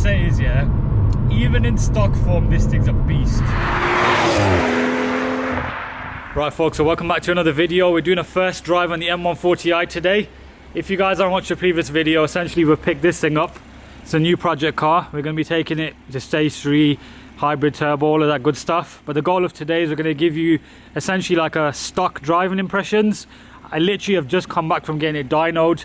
say is, yeah, even in stock form, this thing's a beast. Right folks, so welcome back to another video. We're doing a first drive on the M140i today. If you guys haven't watched the previous video, essentially we've picked this thing up. It's a new project car. We're going to be taking it to stage 3, hybrid turbo, all of that good stuff. But the goal of today is we're going to give you essentially like a stock driving impressions. I literally have just come back from getting it dynoed.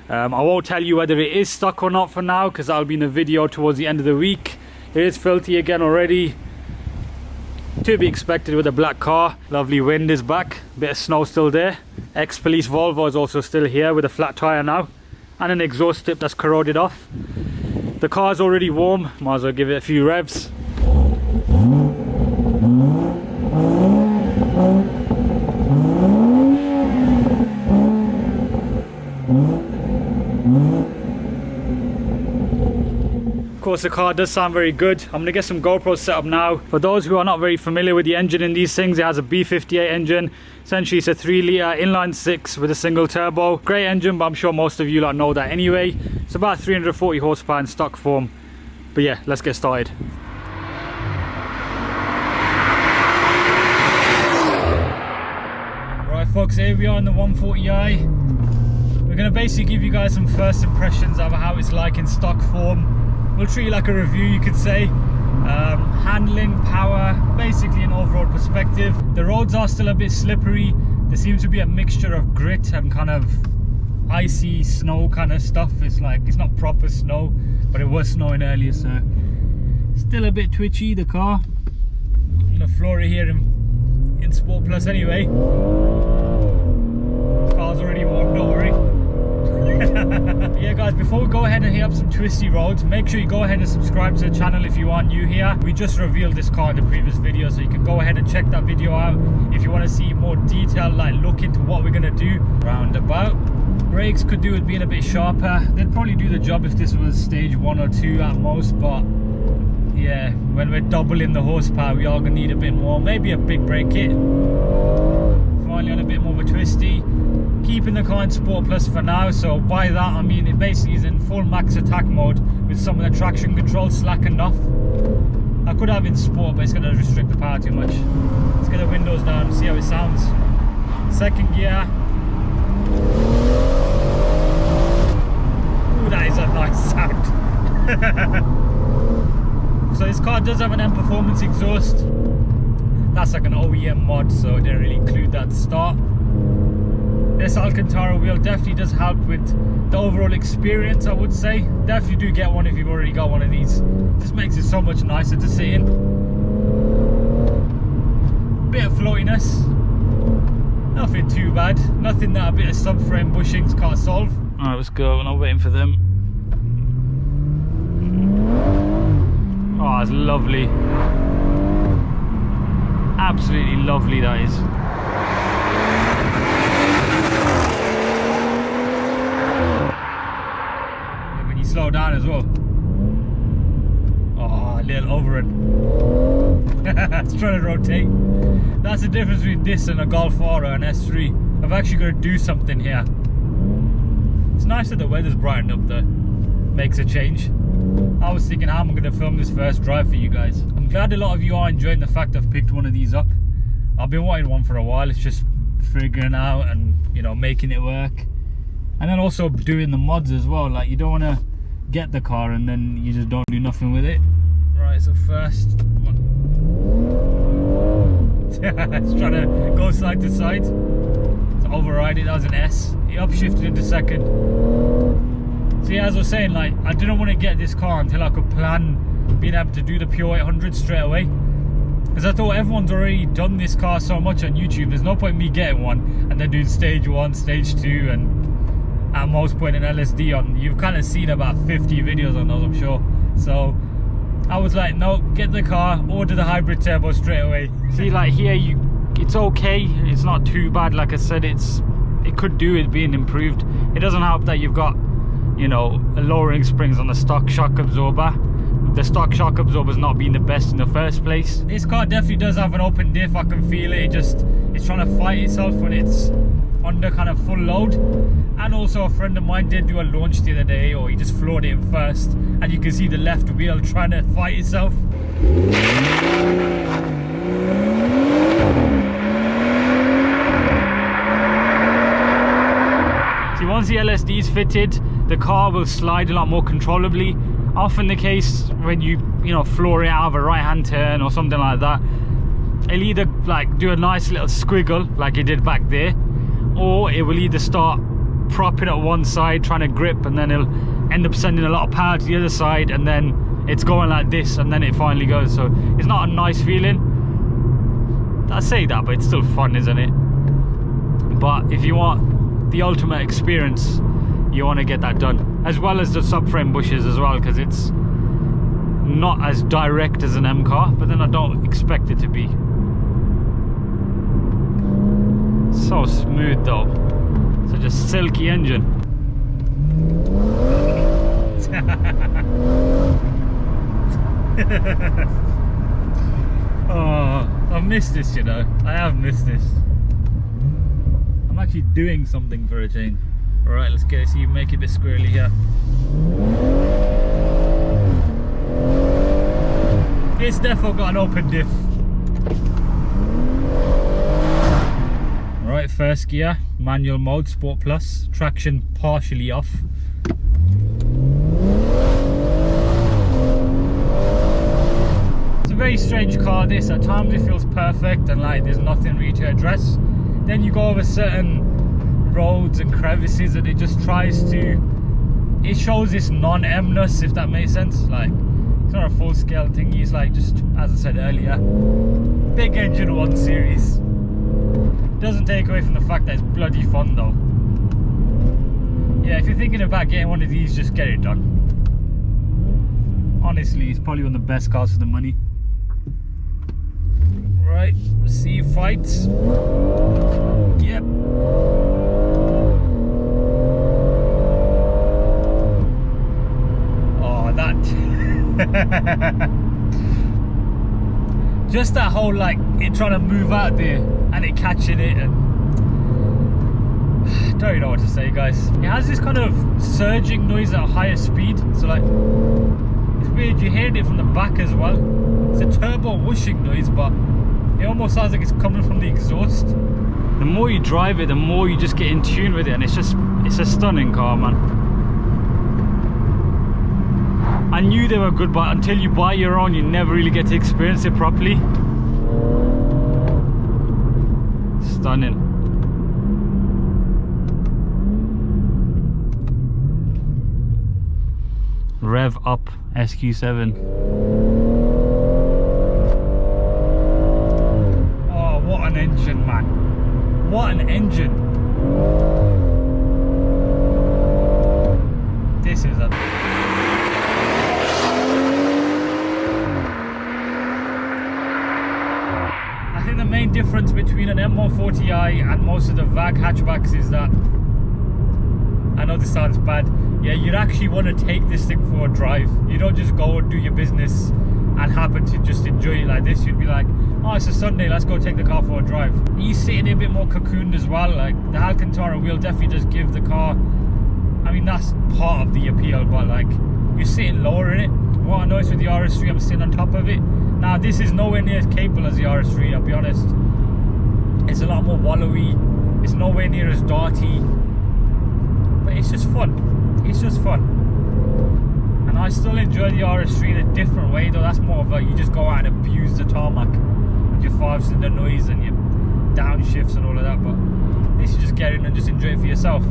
I won't tell you whether it is stock or not for now, because that'll be in the video towards the end of the week. It is filthy again already. To be expected with a black car. Lovely wind is back, bit of snow still there. Ex-police Volvo is also still here with a flat tyre now, and an exhaust tip that's corroded off. The car's already warm, might as well give it a few revs. Of course, the car does sound very good. I'm going to get some GoPros set up now. For those who are not very familiar with the engine in these things, it has a B58 engine. Essentially, it's a 3-litre inline 6 with a single turbo. Great engine, but I'm sure most of you lot know that anyway. It's about 340 horsepower in stock form. But yeah, let's get started. Right folks, here we are on the 140i. We're going to basically give you guys some first impressions of how it's like in stock form. We'll treat it like a review, you could say. Handling, power, basically an overall perspective. The roads are still a bit slippery. There seems to be a mixture of grit and kind of icy snow kind of stuff. It's like, it's not proper snow, but it was snowing earlier, so still a bit twitchy, the car. I'm gonna floor it here in Sport Plus anyway. Car's already warm, don't worry. Yeah guys, before we go ahead and hit up some twisty roads, make sure you go ahead and subscribe to the channel if you are new here. We just revealed this car in the previous video, so you can go ahead and check that video out if you want to see more detailed like look into what we're going to do roundabout. Brakes could do with being a bit sharper. They'd probably do the job if this was stage 1 or 2 at most, but yeah, when we're doubling the horsepower we are going to need a bit more, maybe a big brake kit. Finally on a bit more of a twisty. Keeping the car in Sport Plus for now, so by that I mean it basically is in full max attack mode with some of the traction control slackened off. I could have it in Sport, but it's going to restrict the power too much. Let's get the windows down and see how it sounds. Second gear. Ooh, that is a nice sound. So this car does have an M Performance exhaust. That's like an OEM mod, so it didn't really include that at the start. This Alcantara wheel definitely does help with the overall experience, I would say. Definitely do get one if you've already got one of these. Just makes it so much nicer to sit in. Bit of floatiness. Nothing too bad. Nothing that a bit of subframe bushings can't solve. Alright, let's go. We're not waiting for them. Oh, it's lovely. Absolutely lovely, that is. Slow down as well. Oh, a little overrun. It's trying to rotate. That's the difference between this and a Golf R or an S3. I've actually got to do something here. It's nice that the weather's brightened up though. Makes a change. I was thinking how am I going to film this first drive for you guys. I'm glad a lot of you are enjoying the fact I've picked one of these up. I've been wanting one for a while. It's just figuring out and, you know, making it work. And then also doing the mods as well. Like, you don't want to get the car and then you just don't do nothing with it. Right, so first it's trying to go side to side to override it. That was an S. It upshifted into second. So yeah, as I was saying, like, I didn't want to get this car until I could plan being able to do the pure 800 straight away, because I thought everyone's already done this car so much on YouTube. There's no point in me getting one and then doing stage 1, stage 2, and at most putting an LSD on. You've kind of seen about 50 videos on those, I'm sure. So I was like, no, get the car, order the hybrid turbo straight away. See, like here, it's okay. It's not too bad. Like I said, it could do it being improved. It doesn't help that you've got, you know, lowering springs on the stock shock absorber. The stock shock absorber's not being the best in the first place. This car definitely does have an open diff. I can feel it. It's trying to fight itself when it's under kind of full load. And also a friend of mine did do a launch the other day, or he just floored it in first, and you can see the left wheel trying to fight itself. See, once the LSD is fitted, the car will slide a lot more controllably. Often the case when you know, floor it out of a right hand turn or something like that, it'll either like do a nice little squiggle like it did back there, or it will either start propping at one side trying to grip, and then it'll end up sending a lot of power to the other side, and then it's going like this, and then it finally goes. So it's not a nice feeling. I say that, but it's still fun, isn't it? But if you want the ultimate experience, you want to get that done, as well as the subframe bushes as well, because it's not as direct as an M car, but then I don't expect it to be. So smooth though, such a silky engine. Oh, I've missed this, you know. I have missed this. I'm actually doing something for a change. Alright, let's get it, see you make it a bit squirrely here. It's definitely got an open diff. Alright, first gear, manual mode, Sport Plus, traction partially off. It's a very strange car this. At times it feels perfect and like there's nothing really to address. Then you go over certain roads and crevices and it just tries to, it shows this non-M-ness, if that makes sense. Like, it's not a full scale thing, it's like, just as I said earlier, big engine 1 series. Doesn't take away from the fact that it's bloody fun though. Yeah, if you're thinking about getting one of these, just get it done. Honestly, it's probably one of the best cars for the money. Right, let's see fights. Yep. Oh, that. Just that whole, like, it trying to move out there and it catching it, and I don't even know what to say, guys. It has this kind of surging noise at a higher speed, so like, it's weird, you're hearing it from the back as well. It's a turbo whooshing noise, but it almost sounds like it's coming from the exhaust. The more you drive it, the more you just get in tune with it, and it's a stunning car, man. I knew they were good, but until you buy your own, you never really get to experience it properly. Stunning. Rev up SQ7. Oh, what an engine, man. What an engine. This is a... I think the main difference between an M140i and most of the VAG hatchbacks is that, I know this sounds bad, yeah, you'd actually want to take this thing for a drive. You don't just go and do your business and happen to just enjoy it like this. You'd be like, oh, it's a Sunday, let's go take the car for a drive. He's sitting a bit more cocooned as well. Like, the Alcantara wheel definitely does give the car, I mean, that's part of the appeal, but like, you're sitting lower in it. What I noticed with the RS3, I'm sitting on top of it. Now, this is nowhere near as capable as the RS3, I'll be honest. It's a lot more wallowy, it's nowhere near as darty, but it's just fun. It's just fun. And I still enjoy the RS3 in a different way though. That's more of a, you just go out and abuse the tarmac with your 5-cylinder noise and your downshifts and all of that, but this is just get in and just enjoy it for yourself.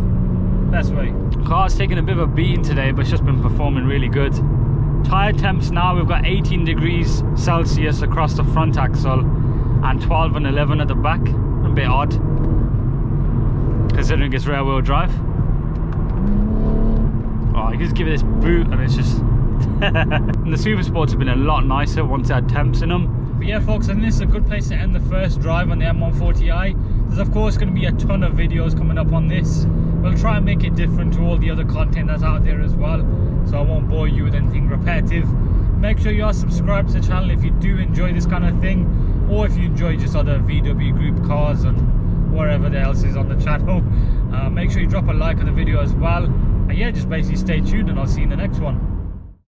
Best way. Car's taking a bit of a beating today, but it's just been performing really good. Tire temps now, we've got 18 degrees Celsius across the front axle and 12 and 11 at the back. A bit odd, considering it's rear wheel drive. Oh, you just give it this boot and it's just... And the Super Sports have been a lot nicer once it had temps in them. But yeah, folks, I think this is a good place to end the first drive on the M140i. There's of course going to be a ton of videos coming up on this. We'll try and make it different to all the other content that's out there as well, so I won't bore you with anything repetitive. Make sure you are subscribed to the channel if you do enjoy this kind of thing, or if you enjoy just other VW group cars and whatever else is on the channel. Make sure you drop a like on the video as well. And yeah, just basically stay tuned and I'll see you in the next one.